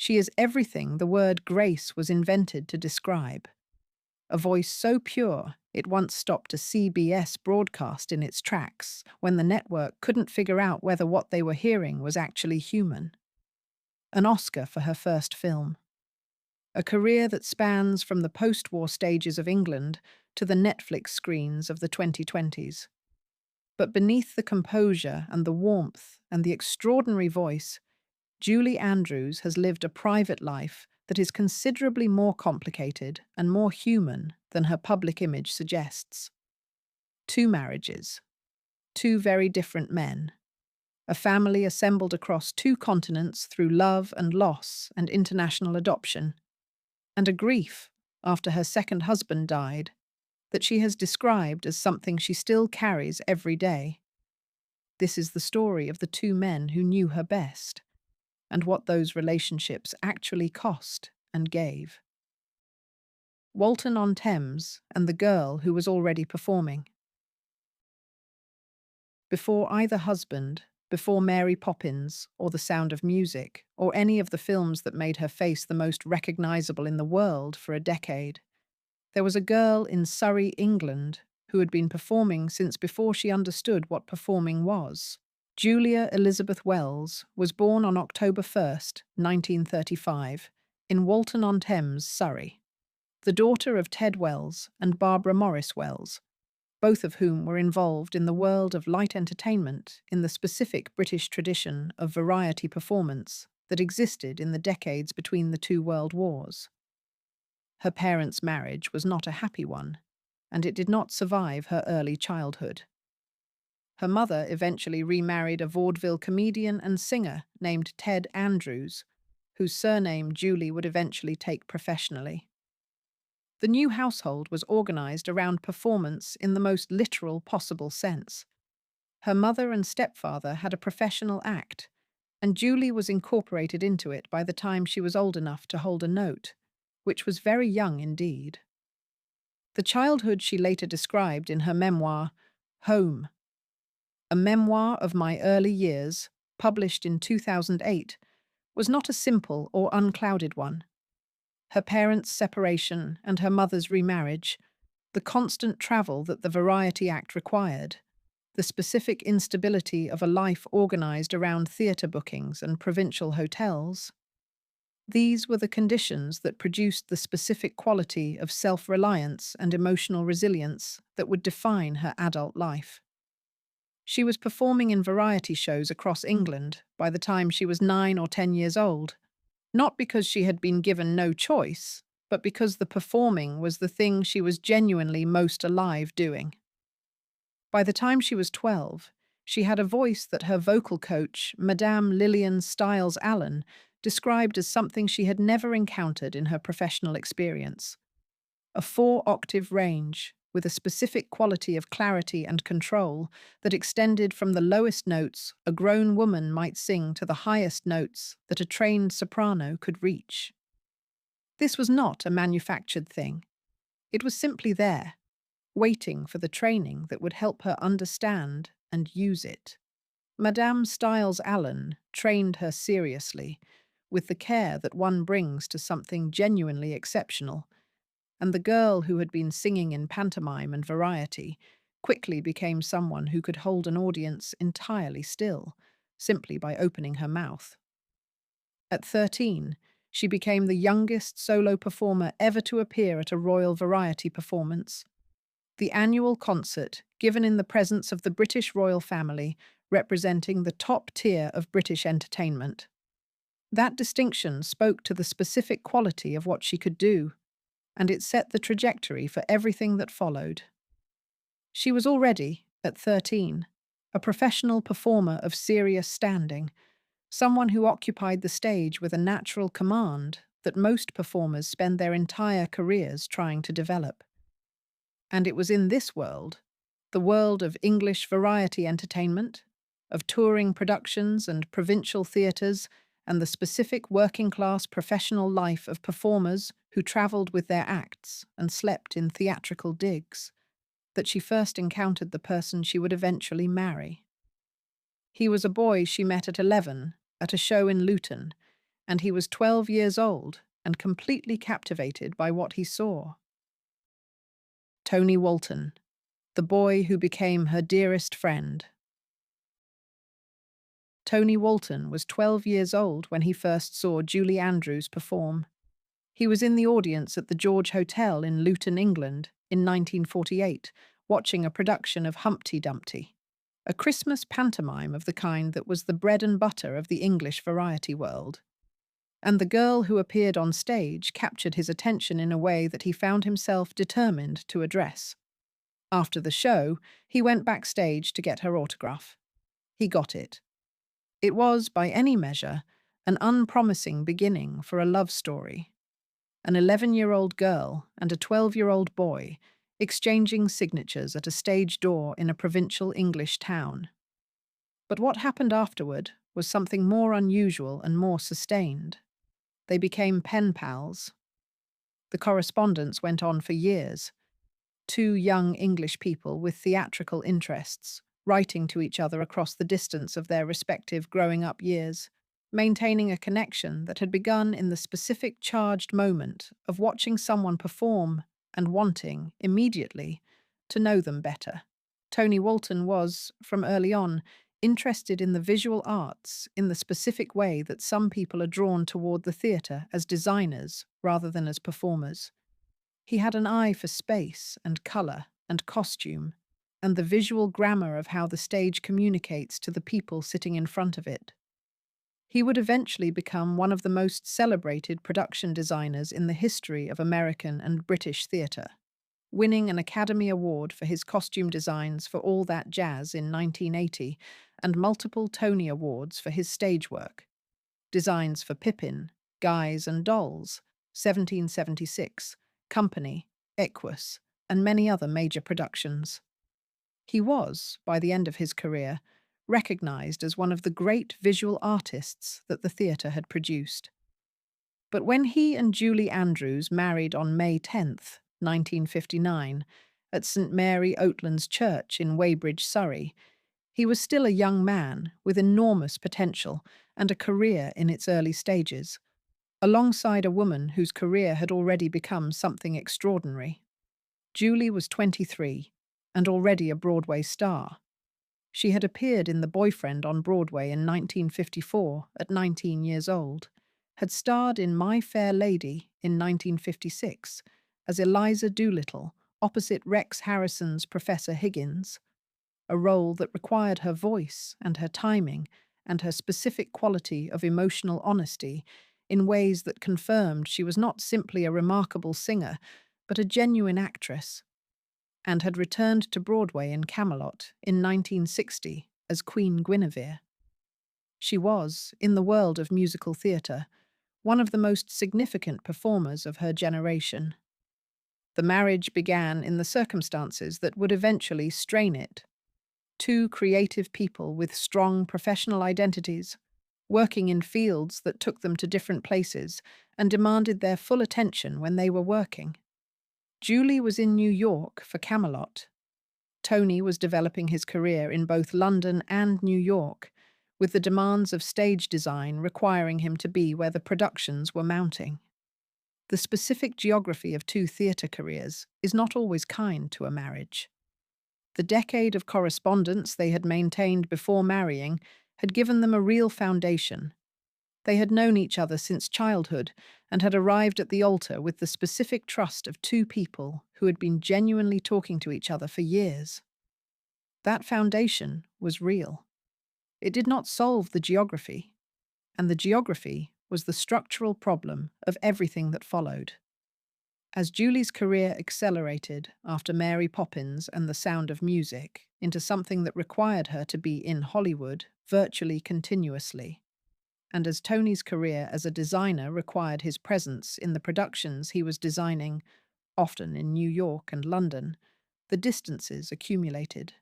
She is everything the word grace was invented to describe. A voice so pure it once stopped a CBS broadcast in its tracks when the network couldn't figure out whether what they were hearing was actually human. An Oscar for her first film. A career that spans from the post-war stages of England to the Netflix screens of the 2020s. But beneath the composure and the warmth and the extraordinary voice, Julie Andrews has lived a private life that is considerably more complicated and more human than her public image suggests. Two marriages, two very different men, a family assembled across two continents through love and loss and international adoption, and a grief after her second husband died that she has described as something she still carries every day. This is the story of the two men who knew her best, and what those relationships actually cost and gave. Walton-on-Thames and the girl who was already performing. Before either husband, before Mary Poppins, or The Sound of Music, or any of the films that made her face the most recognizable in the world for a decade, there was a girl in Surrey, England, who had been performing since before she understood what performing was. Julia Elizabeth Wells was born on October 1st, 1935, in Walton-on-Thames, Surrey, the daughter of Ted Wells and Barbara Morris Wells, both of whom were involved in the world of light entertainment in the specific British tradition of variety performance that existed in the decades between the two world wars. Her parents' marriage was not a happy one, and it did not survive her early childhood. Her mother eventually remarried a vaudeville comedian and singer named Ted Andrews, whose surname Julie would eventually take professionally. The new household was organized around performance in the most literal possible sense. Her mother and stepfather had a professional act, and Julie was incorporated into it by the time she was old enough to hold a note, which was very young indeed. The childhood she later described in her memoir, Home, a memoir of my early years, published in 2008, was not a simple or unclouded one. Her parents' separation and her mother's remarriage, the constant travel that the Variety Act required, the specific instability of a life organized around theatre bookings and provincial hotels, these were the conditions that produced the specific quality of self-reliance and emotional resilience that would define her adult life. She was performing in variety shows across England by the time she was 9 or 10 years old, not because she had been given no choice, but because the performing was the thing she was genuinely most alive doing. By the time she was 12, she had a voice that her vocal coach, Madame Lillian Stiles Allen, described as something she had never encountered in her professional experience. A 4-octave range, with a specific quality of clarity and control that extended from the lowest notes a grown woman might sing to the highest notes that a trained soprano could reach. This was not a manufactured thing. It was simply there, waiting for the training that would help her understand and use it. Madame Stiles Allen trained her seriously, with the care that one brings to something genuinely exceptional, and the girl who had been singing in pantomime and variety quickly became someone who could hold an audience entirely still, simply by opening her mouth. At 13, she became the youngest solo performer ever to appear at a royal variety performance. The annual concert, given in the presence of the British royal family, representing the top tier of British entertainment. That distinction spoke to the specific quality of what she could do, and it set the trajectory for everything that followed. She was already, at 13, a professional performer of serious standing, someone who occupied the stage with a natural command that most performers spend their entire careers trying to develop. And it was in this world, the world of English variety entertainment, of touring productions and provincial theatres, and the specific working-class professional life of performers who travelled with their acts and slept in theatrical digs, that she first encountered the person she would eventually marry. He was a boy she met at 11 at a show in Luton, and he was 12 years old and completely captivated by what he saw. Tony Walton, the boy who became her dearest friend. Tony Walton was 12 years old when he first saw Julie Andrews perform. He was in the audience at the George Hotel in Luton, England, in 1948, watching a production of Humpty Dumpty, a Christmas pantomime of the kind that was the bread and butter of the English variety world. And the girl who appeared on stage captured his attention in a way that he found himself determined to address. After the show, he went backstage to get her autograph. He got it. It was, by any measure, an unpromising beginning for a love story. An 11-year-old girl and a 12-year-old boy exchanging signatures at a stage door in a provincial English town. But what happened afterward was something more unusual and more sustained. They became pen pals. The correspondence went on for years. Two young English people with theatrical interests, writing to each other across the distance of their respective growing-up years, maintaining a connection that had begun in the specific charged moment of watching someone perform and wanting, immediately, to know them better. Tony Walton was, from early on, interested in the visual arts in the specific way that some people are drawn toward the theatre as designers rather than as performers. He had an eye for space and colour and costume, and the visual grammar of how the stage communicates to the people sitting in front of it. He would eventually become one of the most celebrated production designers in the history of American and British theatre, winning an Academy Award for his costume designs for All That Jazz in 1980 and multiple Tony Awards for his stage work. Designs for Pippin, Guys and Dolls, 1776, Company, Equus, and many other major productions. He was, by the end of his career, recognized as one of the great visual artists that the theatre had produced. But when he and Julie Andrews married on May 10th, 1959, at St Mary Oatlands Church in Weybridge, Surrey, he was still a young man with enormous potential and a career in its early stages, alongside a woman whose career had already become something extraordinary. Julie was 23 and already a Broadway star. She had appeared in The Boyfriend on Broadway in 1954 at 19 years old, had starred in My Fair Lady in 1956 as Eliza Doolittle opposite Rex Harrison's Professor Higgins, a role that required her voice and her timing and her specific quality of emotional honesty in ways that confirmed she was not simply a remarkable singer, but a genuine actress, and had returned to Broadway in Camelot in 1960 as Queen Guinevere. She was, in the world of musical theatre, one of the most significant performers of her generation. The marriage began in the circumstances that would eventually strain it. Two creative people with strong professional identities, working in fields that took them to different places and demanded their full attention when they were working. Julie was in New York for Camelot. Tony was developing his career in both London and New York, with the demands of stage design requiring him to be where the productions were mounting. The specific geography of two theatre careers is not always kind to a marriage. The decade of correspondence they had maintained before marrying had given them a real foundation. They had known each other since childhood and had arrived at the altar with the specific trust of two people who had been genuinely talking to each other for years. That foundation was real. It did not solve the geography, and the geography was the structural problem of everything that followed. As Julie's career accelerated after Mary Poppins and The Sound of Music into something that required her to be in Hollywood virtually continuously, and as Tony's career as a designer required his presence in the productions he was designing, often in New York and London, the distances accumulated.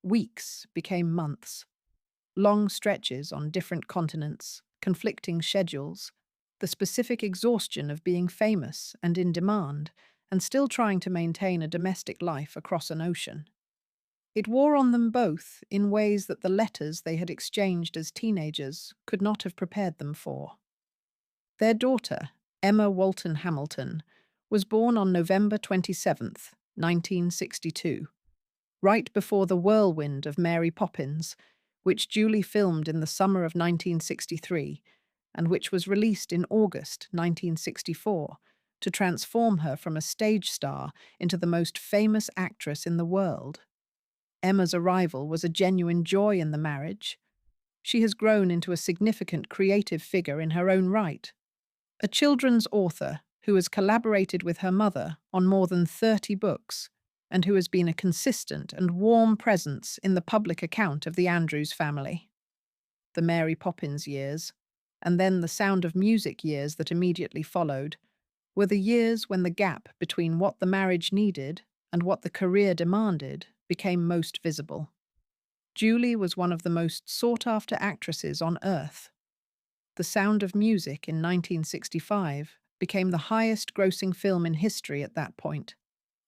Weeks became months. Long stretches on different continents, conflicting schedules, the specific exhaustion of being famous and in demand, and still trying to maintain a domestic life across an ocean. It wore on them both in ways that the letters they had exchanged as teenagers could not have prepared them for. Their daughter, Emma Walton Hamilton, was born on November 27th, 1962, right before the whirlwind of Mary Poppins, which Julie filmed in the summer of 1963 and which was released in August 1964 to transform her from a stage star into the most famous actress in the world. Emma's arrival was a genuine joy in the marriage. She has grown into a significant creative figure in her own right, a children's author who has collaborated with her mother on more than 30 books and who has been a consistent and warm presence in the public account of the Andrews family. The Mary Poppins years, and then the Sound of Music years that immediately followed, were the years when the gap between what the marriage needed and what the career demanded became most visible. Julie was one of the most sought-after actresses on earth. The Sound of Music in 1965 became the highest-grossing film in history at that point,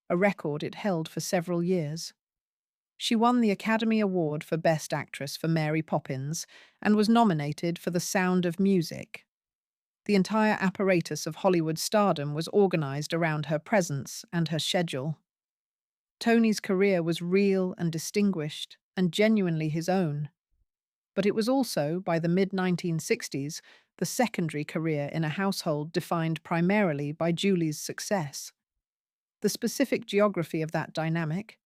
a record it held for several years. She won the Academy Award for Best Actress for Mary Poppins and was nominated for The Sound of Music. The entire apparatus of Hollywood stardom was organized around her presence and her schedule. Tony's career was real and distinguished and genuinely his own. But it was also, by the mid-1960s, the secondary career in a household defined primarily by Julie's success. The specific geography of that dynamic,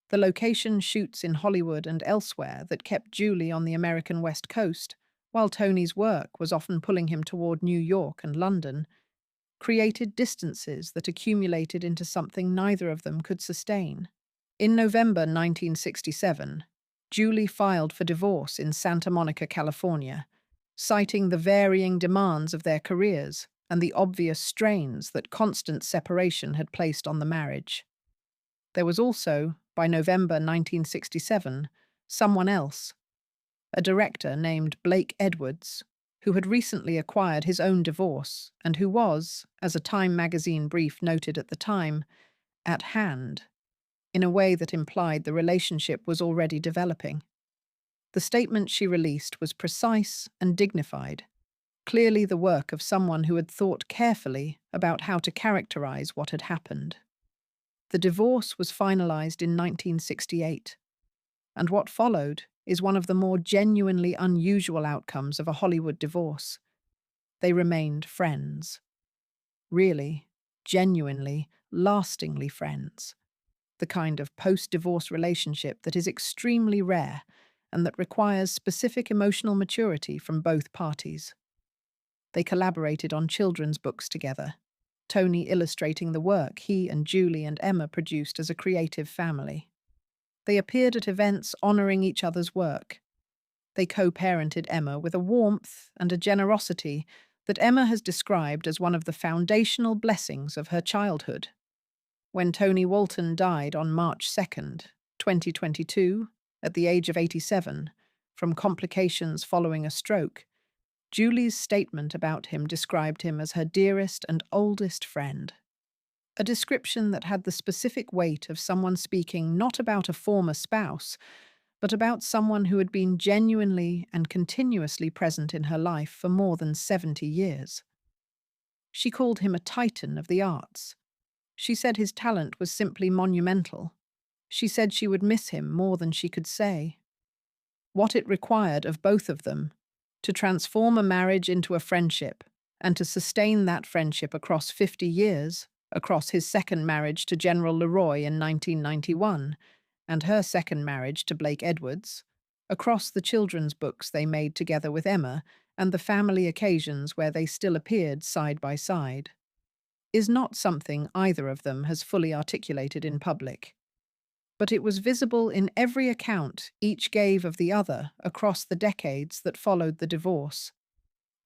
the location shoots in Hollywood and elsewhere that kept Julie on the American West Coast, while Tony's work was often pulling him toward New York and London, created distances that accumulated into something neither of them could sustain. In November 1967, Julie filed for divorce in Santa Monica, California, citing the varying demands of their careers and the obvious strains that constant separation had placed on the marriage. There was also, by November 1967, someone else, a director named Blake Edwards, who had recently acquired his own divorce and who was, as a Time magazine brief noted at the time, at hand, in a way that implied the relationship was already developing. The statement she released was precise and dignified, clearly the work of someone who had thought carefully about how to characterize what had happened. The divorce was finalized in 1968, and what followed is one of the more genuinely unusual outcomes of a Hollywood divorce. They remained friends. Really, genuinely, lastingly friends. The kind of post-divorce relationship that is extremely rare and that requires specific emotional maturity from both parties. They collaborated on children's books together, Tony illustrating the work he and Julie and Emma produced as a creative family. They appeared at events honoring each other's work. They co-parented Emma with a warmth and a generosity that Emma has described as one of the foundational blessings of her childhood. When Tony Walton died on March 2nd, 2022, at the age of 87, from complications following a stroke, Julie's statement about him described him as her dearest and oldest friend. A description that had the specific weight of someone speaking not about a former spouse, but about someone who had been genuinely and continuously present in her life for more than 70 years. She called him a titan of the arts. She said his talent was simply monumental. She said she would miss him more than she could say. What it required of both of them, to transform a marriage into a friendship, and to sustain that friendship across 50 years, across his second marriage to General Leroy in 1991, and her second marriage to Blake Edwards, across the children's books they made together with Emma, and the family occasions where they still appeared side by side, is not something either of them has fully articulated in public. But it was visible in every account each gave of the other across the decades that followed the divorce.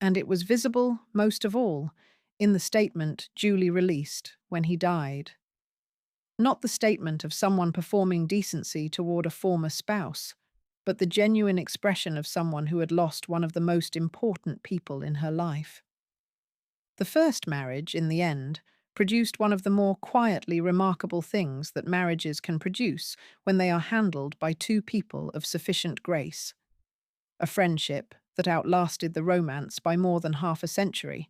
And it was visible, most of all, in the statement Julie released when he died. Not the statement of someone performing decency toward a former spouse, but the genuine expression of someone who had lost one of the most important people in her life. The first marriage, in the end, produced one of the more quietly remarkable things that marriages can produce when they are handled by two people of sufficient grace. A friendship that outlasted the romance by more than half a century,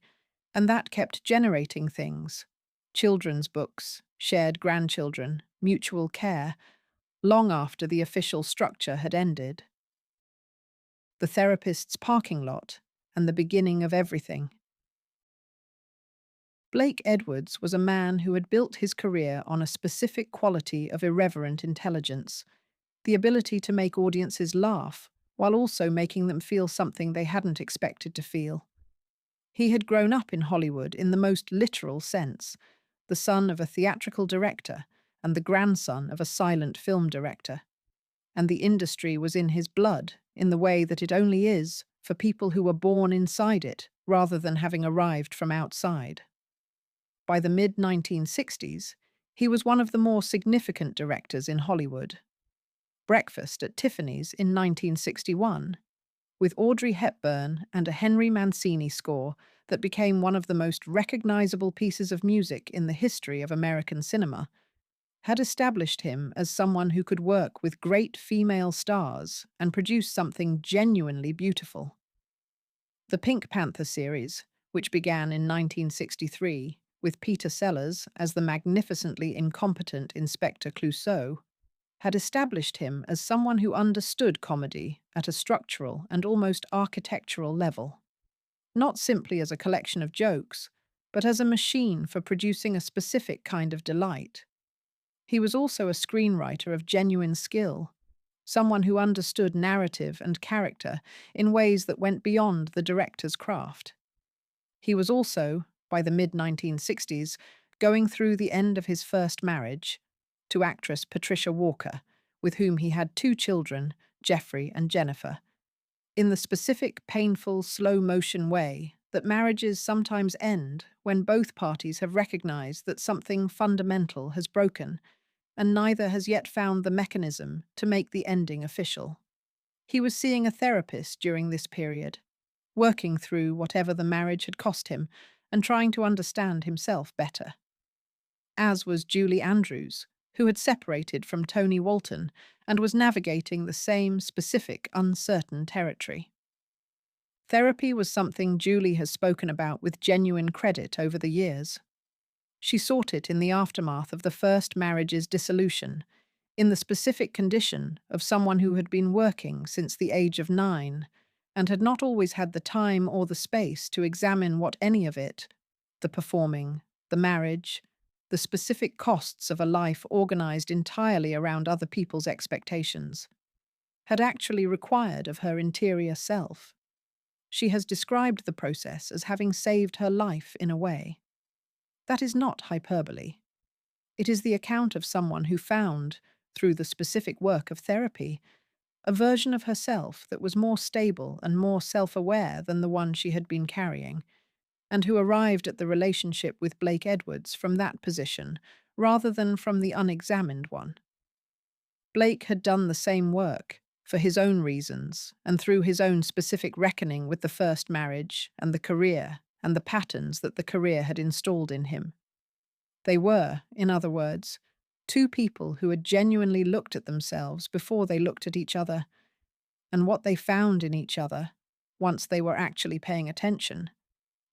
And that kept generating things: children's books, shared grandchildren, mutual care, long after the official structure had ended. The therapist's parking lot, and the beginning of everything. Blake Edwards was a man who had built his career on a specific quality of irreverent intelligence, the ability to make audiences laugh while also making them feel something they hadn't expected to feel. He had grown up in Hollywood in the most literal sense, the son of a theatrical director and the grandson of a silent film director. And the industry was in his blood in the way that it only is for people who were born inside it rather than having arrived from outside. By the mid-1960s, he was one of the more significant directors in Hollywood. Breakfast at Tiffany's in 1961, with Audrey Hepburn and a Henry Mancini score that became one of the most recognizable pieces of music in the history of American cinema, had established him as someone who could work with great female stars and produce something genuinely beautiful. The Pink Panther series, which began in 1963 with Peter Sellers as the magnificently incompetent Inspector Clouseau, had established him as someone who understood comedy at a structural and almost architectural level, not simply as a collection of jokes, but as a machine for producing a specific kind of delight. He was also a screenwriter of genuine skill, someone who understood narrative and character in ways that went beyond the director's craft. He was also, by the mid-1960s, going through the end of his first marriage to actress Patricia Walker, with whom he had two children, Jeffrey and Jennifer, in the specific, painful, slow-motion way that marriages sometimes end when both parties have recognized that something fundamental has broken, and neither has yet found the mechanism to make the ending official. He was seeing a therapist during this period, working through whatever the marriage had cost him and trying to understand himself better. As was Julie Andrews, who had separated from Tony Walton and was navigating the same specific, uncertain territory. Therapy was something Julie has spoken about with genuine credit over the years. She sought it in the aftermath of the first marriage's dissolution, in the specific condition of someone who had been working since the age of 9 and had not always had the time or the space to examine what any of it, the performing, the marriage, the specific costs of a life organized entirely around other people's expectations, had actually required of her interior self. She has described the process as having saved her life in a way. That is not hyperbole. It is the account of someone who found, through the specific work of therapy, a version of herself that was more stable and more self-aware than the one she had been carrying, and who arrived at the relationship with Blake Edwards from that position rather than from the unexamined one. Blake had done the same work, for his own reasons, and through his own specific reckoning with the first marriage and the career and the patterns that the career had installed in him. They were, in other words, two people who had genuinely looked at themselves before they looked at each other, and what they found in each other, once they were actually paying attention,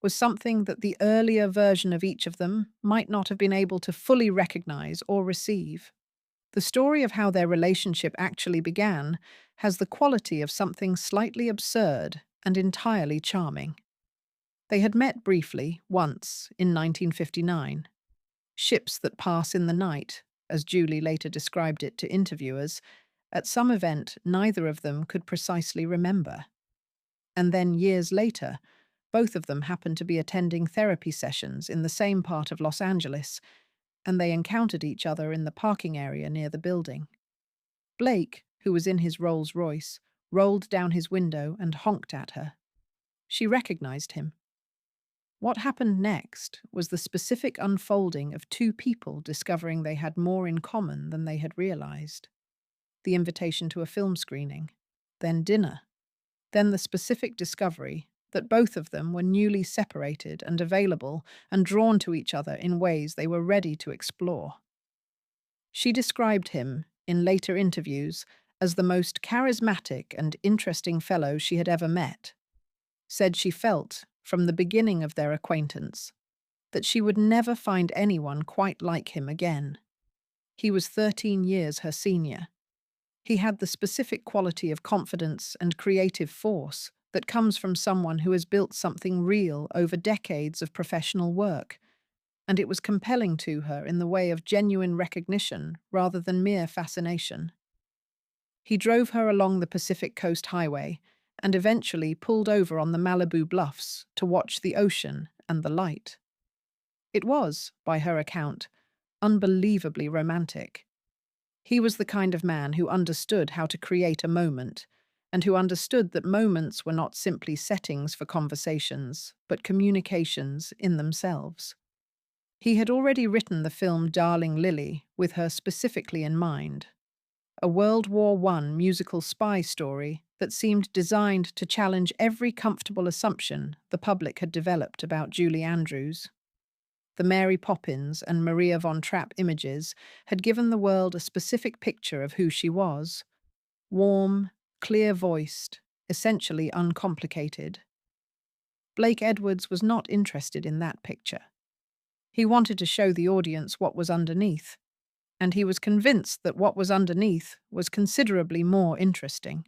was something that the earlier version of each of them might not have been able to fully recognize or receive. The story of how their relationship actually began has the quality of something slightly absurd and entirely charming. They had met briefly, once, in 1959. Ships that pass in the night, as Julie later described it to interviewers, at some event neither of them could precisely remember. And then years later, both of them happened to be attending therapy sessions in the same part of Los Angeles, and they encountered each other in the parking area near the building. Blake, who was in his Rolls-Royce, rolled down his window and honked at her. She recognized him. What happened next was the specific unfolding of two people discovering they had more in common than they had realized. The invitation to a film screening, then dinner, then the specific discovery that both of them were newly separated and available and drawn to each other in ways they were ready to explore. She described him, in later interviews, as the most charismatic and interesting fellow she had ever met, said she felt, from the beginning of their acquaintance, that she would never find anyone quite like him again. He was 13 years her senior. He had the specific quality of confidence and creative force that comes from someone who has built something real over decades of professional work, and it was compelling to her in the way of genuine recognition rather than mere fascination. He drove her along the Pacific Coast Highway and eventually pulled over on the Malibu Bluffs to watch the ocean and the light. It was, by her account, unbelievably romantic. He was the kind of man who understood how to create a moment, and who understood that moments were not simply settings for conversations, but communications in themselves. He had already written the film Darling Lily with her specifically in mind, a World War I musical spy story that seemed designed to challenge every comfortable assumption the public had developed about Julie Andrews. The Mary Poppins and Maria von Trapp images had given the world a specific picture of who she was: warm, clear-voiced, essentially uncomplicated. Blake Edwards was not interested in that picture. He wanted to show the audience what was underneath, and he was convinced that what was underneath was considerably more interesting.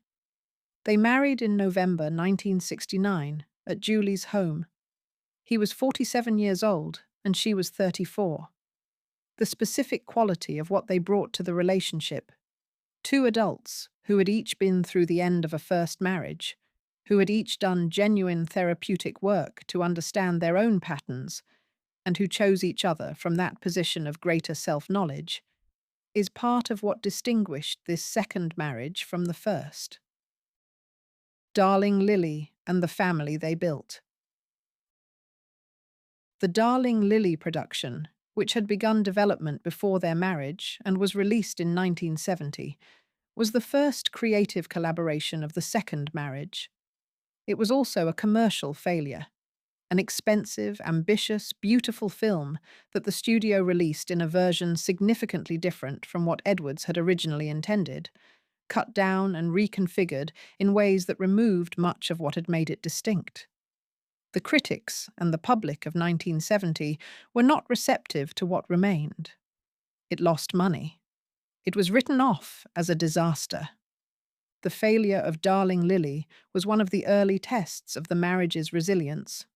They married in November 1969 at Julie's home. He was 47 years old and she was 34. The specific quality of what they brought to the relationship: two adults who had each been through the end of a first marriage, who had each done genuine therapeutic work to understand their own patterns, and who chose each other from that position of greater self-knowledge, is part of what distinguished this second marriage from the first. Darling Lily and the family they built. The Darling Lily production, which had begun development before their marriage and was released in 1970, was the first creative collaboration of the second marriage. It was also a commercial failure, an expensive, ambitious, beautiful film that the studio released in a version significantly different from what Edwards had originally intended, cut down and reconfigured in ways that removed much of what had made it distinct. The critics and the public of 1970 were not receptive to what remained. It lost money. It was written off as a disaster. The failure of Darling Lily was one of the early tests of the marriage's resilience.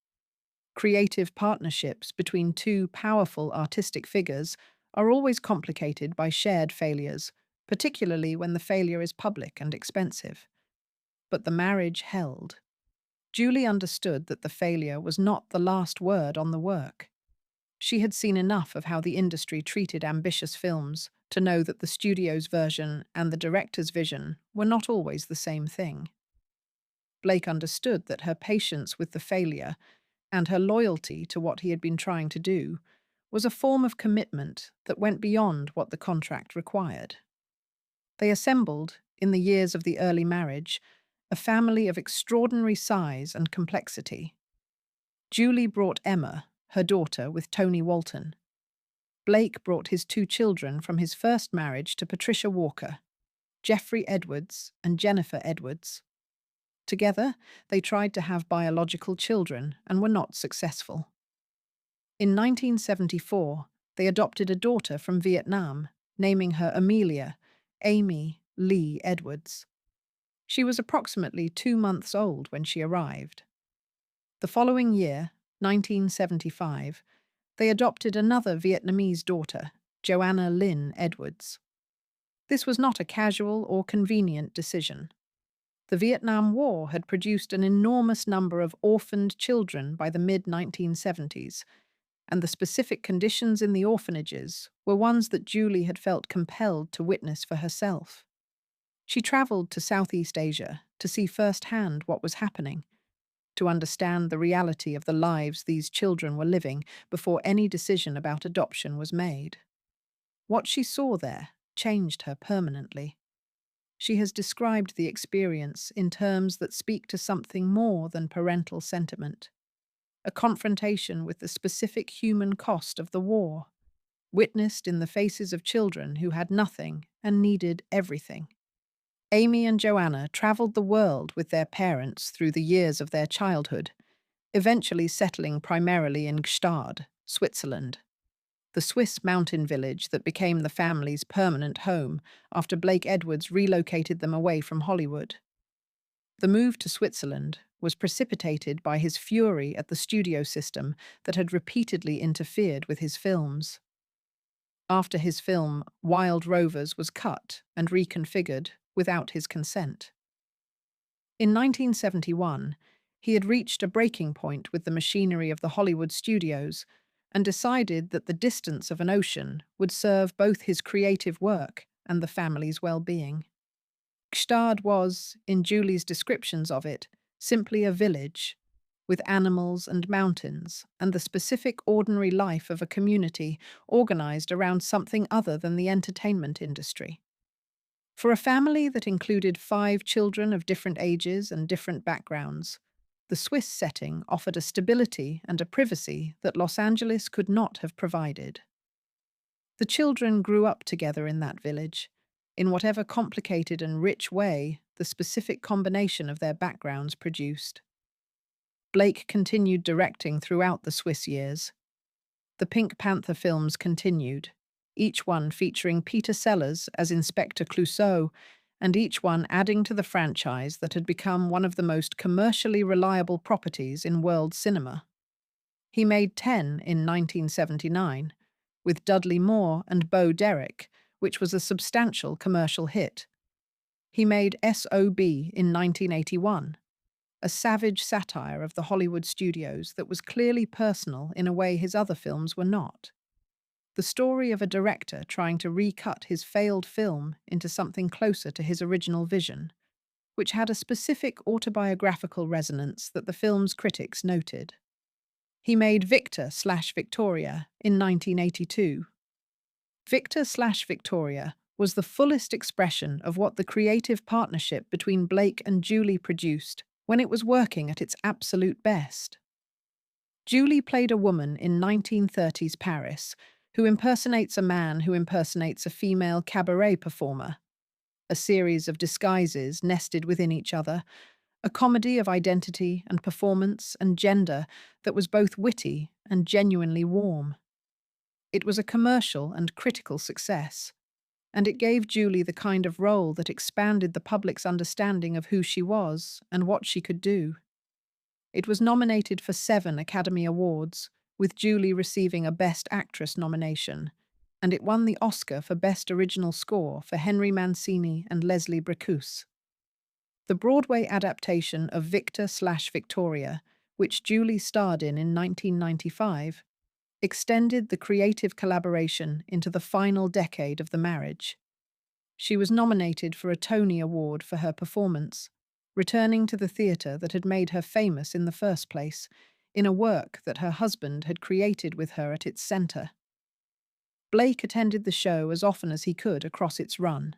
Creative partnerships between two powerful artistic figures are always complicated by shared failures, particularly when the failure is public and expensive. But the marriage held. Julie understood that the failure was not the last word on the work. She had seen enough of how the industry treated ambitious films to know that the studio's version and the director's vision were not always the same thing. Blake understood that her patience with the failure and her loyalty to what he had been trying to do was a form of commitment that went beyond what the contract required. They assembled, in the years of the early marriage, a family of extraordinary size and complexity. Julie brought Emma, her daughter, with Tony Walton. Blake brought his two children from his first marriage to Patricia Walker, Jeffrey Edwards and Jennifer Edwards. Together, they tried to have biological children and were not successful. In 1974, they adopted a daughter from Vietnam, naming her Amelia, Amy Lee Edwards. She was approximately 2 months old when she arrived. The following year, 1975, they adopted another Vietnamese daughter, Joanna Lynn Edwards. This was not a casual or convenient decision. The Vietnam War had produced an enormous number of orphaned children by the mid-1970s, and the specific conditions in the orphanages were ones that Julie had felt compelled to witness for herself. She traveled to Southeast Asia to see firsthand what was happening, to understand the reality of the lives these children were living before any decision about adoption was made. What she saw there changed her permanently. She has described the experience in terms that speak to something more than parental sentiment: a confrontation with the specific human cost of the war, witnessed in the faces of children who had nothing and needed everything. Amy and Joanna traveled the world with their parents through the years of their childhood, eventually settling primarily in Gstaad, Switzerland, the Swiss mountain village that became the family's permanent home after Blake Edwards relocated them away from Hollywood. The move to Switzerland was precipitated by his fury at the studio system that had repeatedly interfered with his films. After his film Wild Rovers was cut and reconfigured without his consent. In 1971, he had reached a breaking point with the machinery of the Hollywood studios and decided that the distance of an ocean would serve both his creative work and the family's well-being. Gstaad was, in Julie's descriptions of it, simply a village, with animals and mountains, and the specific ordinary life of a community organized around something other than the entertainment industry. For a family that included 5 children of different ages and different backgrounds, the Swiss setting offered a stability and a privacy that Los Angeles could not have provided. The children grew up together in that village, in whatever complicated and rich way the specific combination of their backgrounds produced. Blake continued directing throughout the Swiss years. The Pink Panther films continued, each one featuring Peter Sellers as Inspector Clouseau, and each one adding to the franchise that had become one of the most commercially reliable properties in world cinema. He made 10 in 1979, with Dudley Moore and Bo Derek, which was a substantial commercial hit. He made S.O.B. in 1981, a savage satire of the Hollywood studios that was clearly personal in a way his other films were not. The story of a director trying to recut his failed film into something closer to his original vision, which had a specific autobiographical resonance that the film's critics noted. He made Victor/Victoria in 1982. Victor/Victoria was the fullest expression of what the creative partnership between Blake and Julie produced when it was working at its absolute best. Julie played a woman in 1930s Paris who impersonates a man who impersonates a female cabaret performer, a series of disguises nested within each other, a comedy of identity and performance and gender that was both witty and genuinely warm. It was a commercial and critical success, and it gave Julie the kind of role that expanded the public's understanding of who she was and what she could do. It was nominated for 7 Academy Awards, with Julie receiving a Best Actress nomination, and it won the Oscar for Best Original Score for Henry Mancini and Leslie Bricusse. The Broadway adaptation of Victor/Victoria, which Julie starred in 1995, extended the creative collaboration into the final decade of the marriage. She was nominated for a Tony Award for her performance, returning to the theatre that had made her famous in the first place, in a work that her husband had created with her at its centre. Blake attended the show as often as he could across its run.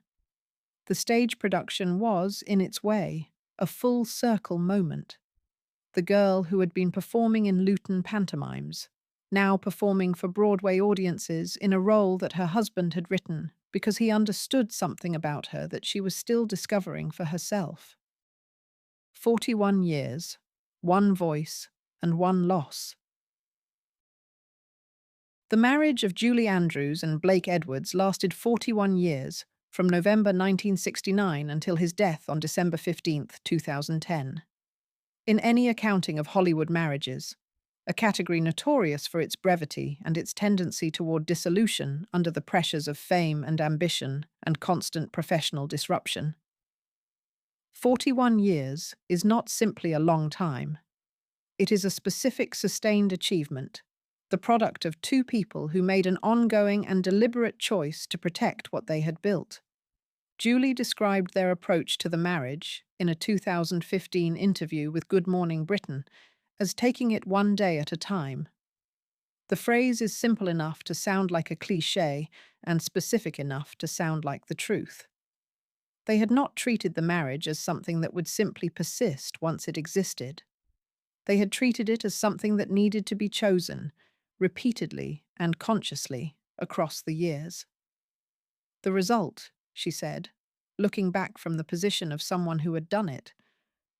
The stage production was, in its way, a full circle moment. The girl who had been performing in Luton pantomimes, now performing for Broadway audiences in a role that her husband had written because he understood something about her that she was still discovering for herself. 41 years, 1 voice, and 1 loss. The marriage of Julie Andrews and Blake Edwards lasted 41 years, from November 1969 until his death on December 15, 2010. In any accounting of Hollywood marriages, a category notorious for its brevity and its tendency toward dissolution under the pressures of fame and ambition and constant professional disruption. 41 years is not simply a long time. It is a specific sustained achievement, the product of 2 people who made an ongoing and deliberate choice to protect what they had built. Julie described their approach to the marriage, in a 2015 interview with Good Morning Britain, as taking it one day at a time. The phrase is simple enough to sound like a cliché and specific enough to sound like the truth. They had not treated the marriage as something that would simply persist once it existed. They had treated it as something that needed to be chosen, repeatedly and consciously, across the years. The result, she said, looking back from the position of someone who had done it,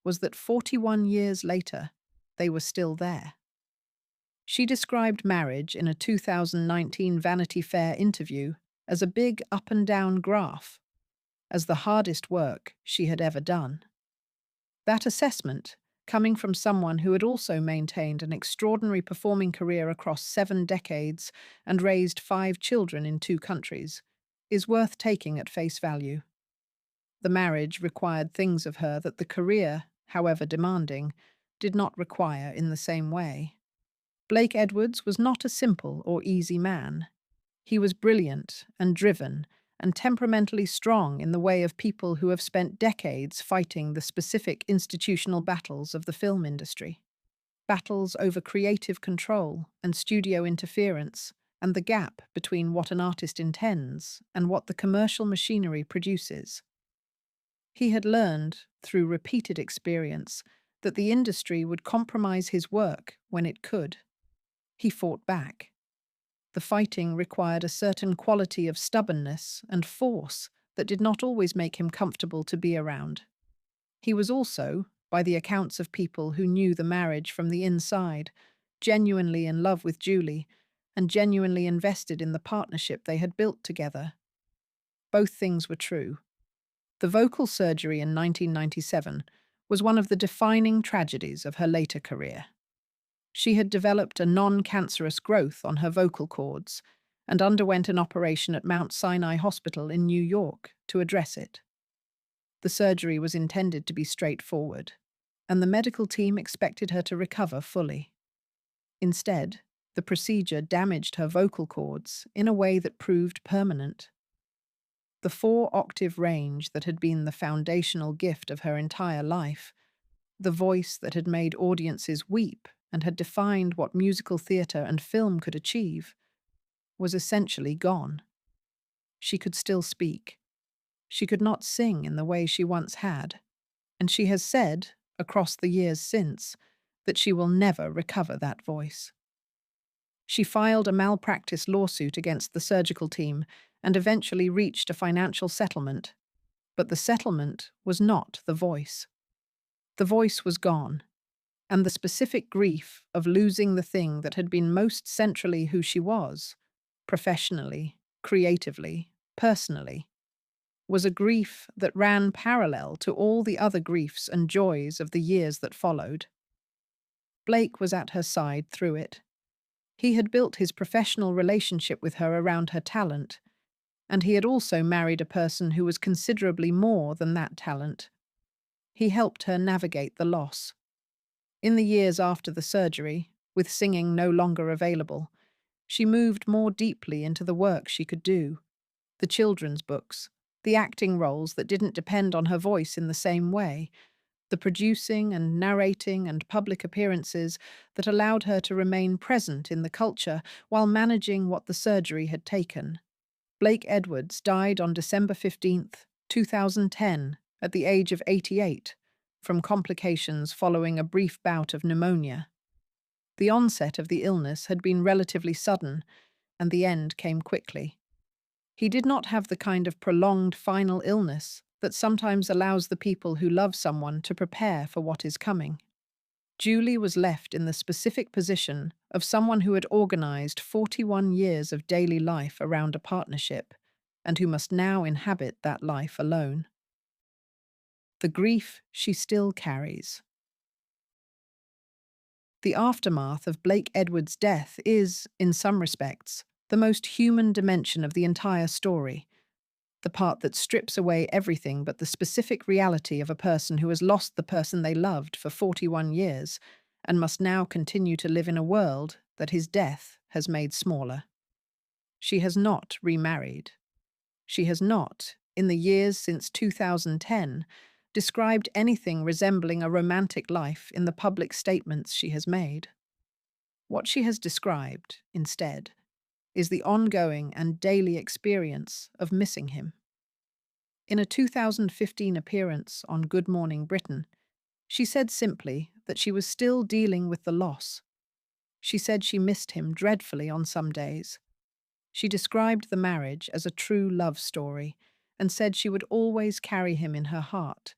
was that 41 years later, they were still there. She described marriage in a 2019 Vanity Fair interview as a big up and down graph, as the hardest work she had ever done. That assessment, coming from someone who had also maintained an extraordinary performing career across 7 decades and raised 5 children in 2 countries, is worth taking at face value. The marriage required things of her that the career, however demanding, did not require in the same way. Blake Edwards was not a simple or easy man. He was brilliant and driven and temperamentally strong in the way of people who have spent decades fighting the specific institutional battles of the film industry. Battles over creative control and studio interference, and the gap between what an artist intends and what the commercial machinery produces. He had learned, through repeated experience, that the industry would compromise his work when it could. He fought back. The fighting required a certain quality of stubbornness and force that did not always make him comfortable to be around. He was also, by the accounts of people who knew the marriage from the inside, genuinely in love with Julie and genuinely invested in the partnership they had built together. Both things were true. The vocal surgery in 1997 was one of the defining tragedies of her later career. She had developed a non-cancerous growth on her vocal cords and underwent an operation at Mount Sinai Hospital in New York to address it. The surgery was intended to be straightforward, and the medical team expected her to recover fully. Instead, the procedure damaged her vocal cords in a way that proved permanent. The 4-octave range that had been the foundational gift of her entire life, the voice that had made audiences weep and had defined what musical theatre and film could achieve, was essentially gone. She could still speak. She could not sing in the way she once had, and she has said, across the years since, that she will never recover that voice. She filed a malpractice lawsuit against the surgical team and eventually reached a financial settlement, but the settlement was not the voice. The voice was gone, and the specific grief of losing the thing that had been most centrally who she was, professionally, creatively, personally, was a grief that ran parallel to all the other griefs and joys of the years that followed. Blake was at her side through it. He had built his professional relationship with her around her talent, and he had also married a person who was considerably more than that talent. He helped her navigate the loss. In the years after the surgery, with singing no longer available, she moved more deeply into the work she could do, the children's books, the acting roles that didn't depend on her voice in the same way, the producing and narrating and public appearances that allowed her to remain present in the culture while managing what the surgery had taken. Blake Edwards died on December 15th, 2010, at the age of 88, from complications following a brief bout of pneumonia. The onset of the illness had been relatively sudden, and the end came quickly. He did not have the kind of prolonged final illness that sometimes allows the people who love someone to prepare for what is coming. Julie was left in the specific position of someone who had organized 41 years of daily life around a partnership, and who must now inhabit that life alone. The grief she still carries. The aftermath of Blake Edwards' death is, in some respects, the most human dimension of the entire story, the part that strips away everything but the specific reality of a person who has lost the person they loved for 41 years and must now continue to live in a world that his death has made smaller. She has not remarried. She has not, in the years since 2010, described anything resembling a romantic life in the public statements she has made. What she has described, instead, is the ongoing and daily experience of missing him. In a 2015 appearance on Good Morning Britain, she said simply that she was still dealing with the loss. She said she missed him dreadfully on some days. She described the marriage as a true love story and said she would always carry him in her heart,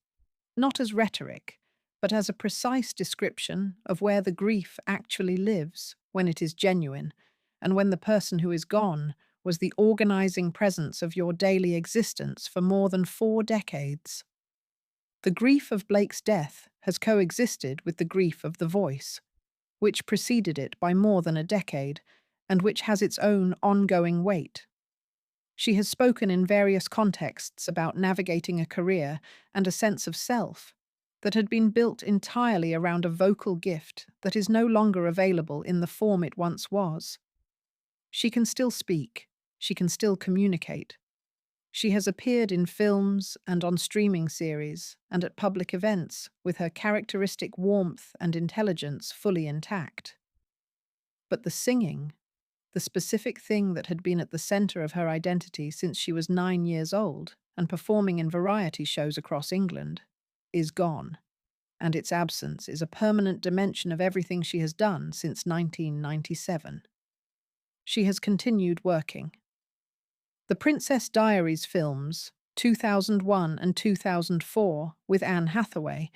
not as rhetoric, but as a precise description of where the grief actually lives when it is genuine, and when the person who is gone was the organizing presence of your daily existence for more than 4 decades. The grief of Blake's death has coexisted with the grief of the voice, which preceded it by more than a decade, and which has its own ongoing weight. She has spoken in various contexts about navigating a career and a sense of self that had been built entirely around a vocal gift that is no longer available in the form it once was. She can still speak, she can still communicate. She has appeared in films and on streaming series and at public events with her characteristic warmth and intelligence fully intact. But the singing, the specific thing that had been at the center of her identity since she was 9 years old and performing in variety shows across England, is gone, and its absence is a permanent dimension of everything she has done since 1997. She has continued working. The Princess Diaries films, 2001 and 2004, with Anne Hathaway,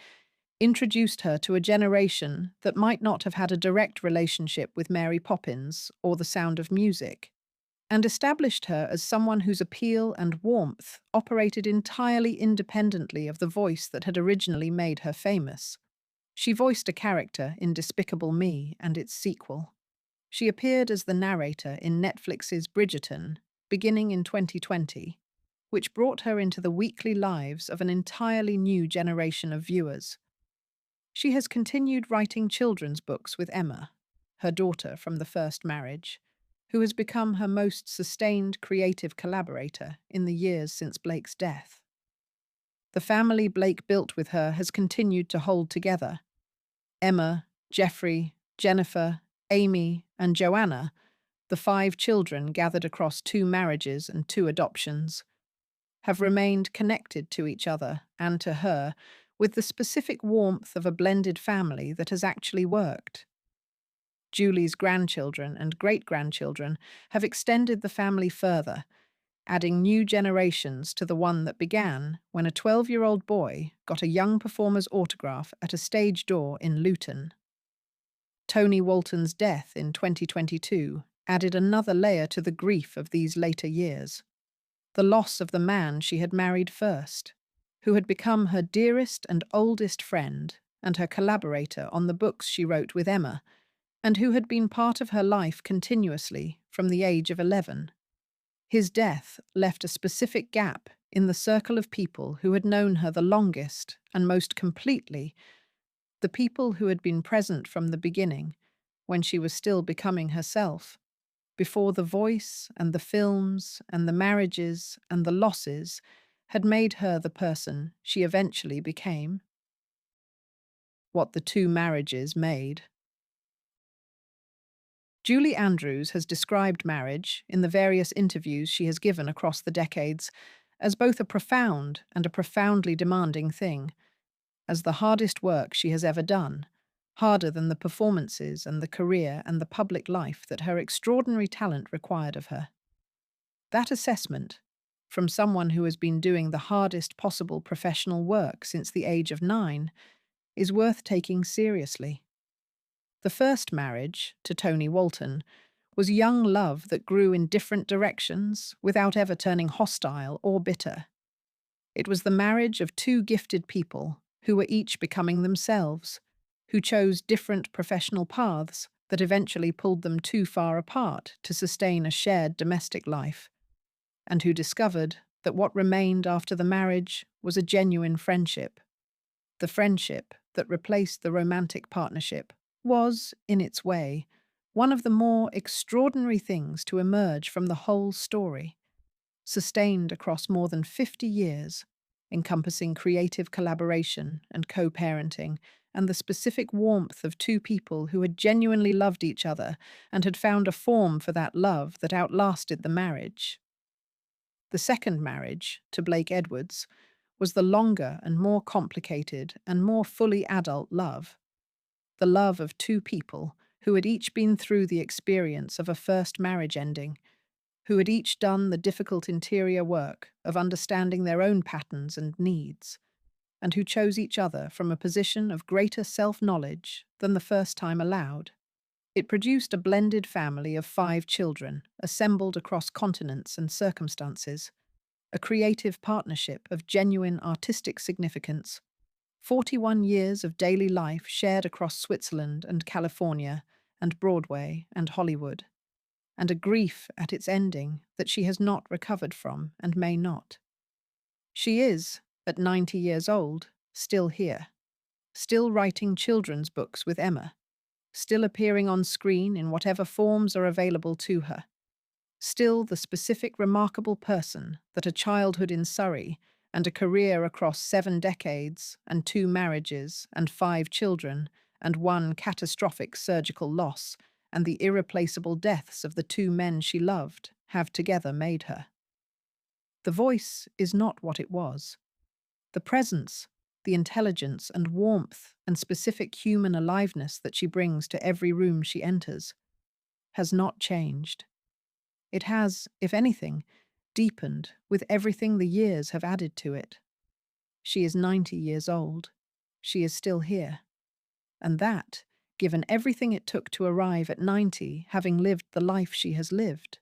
introduced her to a generation that might not have had a direct relationship with Mary Poppins or The Sound of Music, and established her as someone whose appeal and warmth operated entirely independently of the voice that had originally made her famous. She voiced a character in Despicable Me and its sequel. She appeared as the narrator in Netflix's Bridgerton, beginning in 2020, which brought her into the weekly lives of an entirely new generation of viewers. She has continued writing children's books with Emma, her daughter from the first marriage, who has become her most sustained creative collaborator in the years since Blake's death. The family Blake built with her has continued to hold together. Emma, Jeffrey, Jennifer, Amy, and Joanna, the 5 children gathered across 2 marriages and 2 adoptions, have remained connected to each other and to her with the specific warmth of a blended family that has actually worked. Julie's grandchildren and great-grandchildren have extended the family further, adding new generations to the one that began when a 12-year-old boy got a young performer's autograph at a stage door in Luton. Tony Walton's death in 2022 added another layer to the grief of these later years: the loss of the man she had married first, who had become her dearest and oldest friend and her collaborator on the books she wrote with Emma, and who had been part of her life continuously from the age of 11. His death left a specific gap in the circle of people who had known her the longest and most completely, the people who had been present from the beginning, when she was still becoming herself, before the voice and the films and the marriages and the losses had made her the person she eventually became. What the 2 marriages made. Julie Andrews has described marriage, in the various interviews she has given across the decades, as both a profound and a profoundly demanding thing, as the hardest work she has ever done, harder than the performances and the career and the public life that her extraordinary talent required of her. That assessment, from someone who has been doing the hardest possible professional work since the age of 9, is worth taking seriously. The first marriage, to Tony Walton, was young love that grew in different directions without ever turning hostile or bitter. It was the marriage of 2 gifted people who were each becoming themselves, who chose different professional paths that eventually pulled them too far apart to sustain a shared domestic life, and who discovered that what remained after the marriage was a genuine friendship. The friendship that replaced the romantic partnership was, in its way, one of the more extraordinary things to emerge from the whole story, sustained across more than 50 years, encompassing creative collaboration and co-parenting, and the specific warmth of 2 people who had genuinely loved each other and had found a form for that love that outlasted the marriage. The second marriage, to Blake Edwards, was the longer and more complicated and more fully adult love. The love of 2 people who had each been through the experience of a first marriage ending, who had each done the difficult interior work of understanding their own patterns and needs, and who chose each other from a position of greater self-knowledge than the first time allowed. It produced a blended family of 5 children, assembled across continents and circumstances, a creative partnership of genuine artistic significance, 41 years of daily life shared across Switzerland and California and Broadway and Hollywood, and a grief at its ending that she has not recovered from and may not. She is, at 90 years old, still here, still writing children's books with Emma, still appearing on screen in whatever forms are available to her, still the specific remarkable person that a childhood in Surrey and a career across 7 decades and 2 marriages and 5 children and one catastrophic surgical loss and the irreplaceable deaths of the 2 men she loved have together made her. The voice is not what it was. The presence, the intelligence and warmth and specific human aliveness that she brings to every room she enters has not changed. It has, if anything, deepened with everything the years have added to it. She is 90 years old. She is still here. And that, given everything it took to arrive at 90, having lived the life she has lived,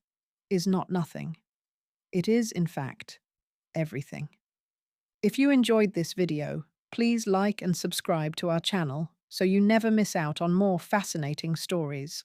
is not nothing. It is, in fact, everything. If you enjoyed this video, please like and subscribe to our channel so you never miss out on more fascinating stories.